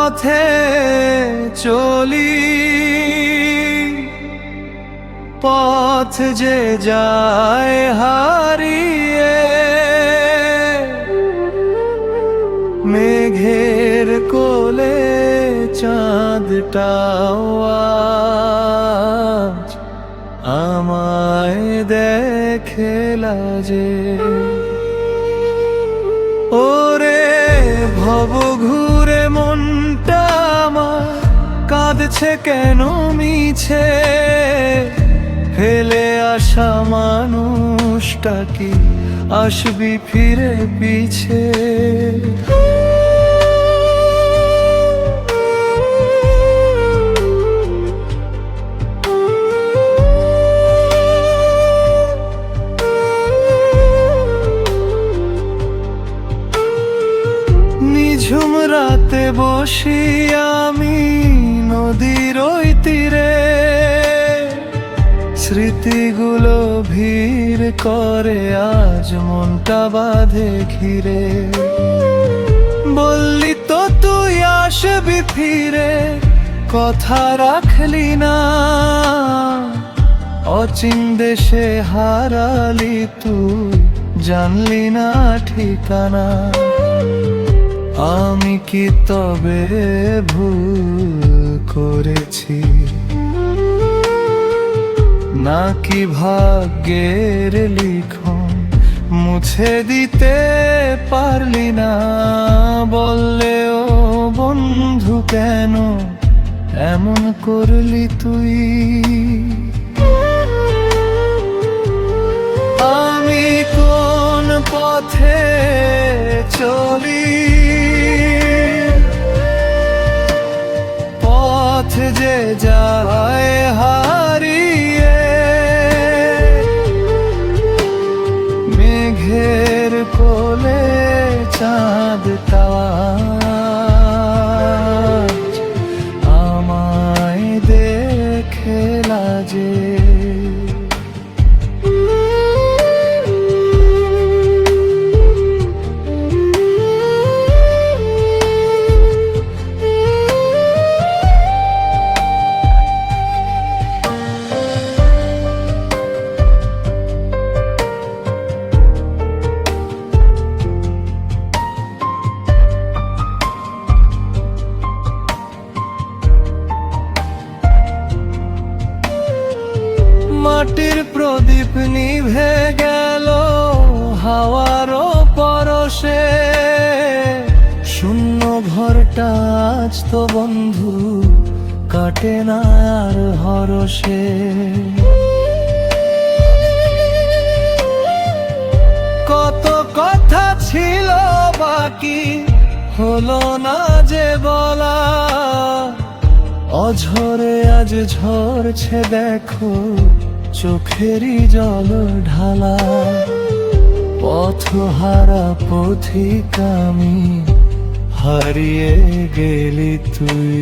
পথে চলি, পথ যে যায় হারিয়ে, মেঘের কোলে চাঁদটাও আজ আমায় দেখে লাজে। ওরে ভব ঘুরে মনটা আমার কাঁদছে কেন মিছে, ফেলে আসা মানুষটা কি আসবি ফিরে পিছে। নিঝুম রাতে বসি আমি নদীর ওই তীরে, স্মৃতিগুলো ভিড় করে আজ মনটা বাঁধে ঘিরে। বললি তো তুই আসবি ফিরে, কথা রাখলি না, অচিন দেশে হারালি তুই, জানলি না ঠিকানা। আমি কি তবে ভুল করেছি, নাকি ভাগ্যের লিখন মুছে দিতে পারলি না? বললে ও বন্ধু কেন এমন করলি তুই? আমি কোন পথে চলি, পথ যে যায় হারিয়ে, মেঘের কোলে চাঁদটা আজ আমায় দেখে লাজে। মাটির প্রদীপ নিভে গেল হাওয়ারও পরশে, শূন্য ঘরটা আজ তো বন্ধু কাটে না আর হরষে। কত কথা ছিল বাকি হলো না যে বলা, অঝরে আজ ঝরছে দেখো চোখেরই জল ঢালা। পথহারা পথিক আমি, হারিয়ে গেলি তুই।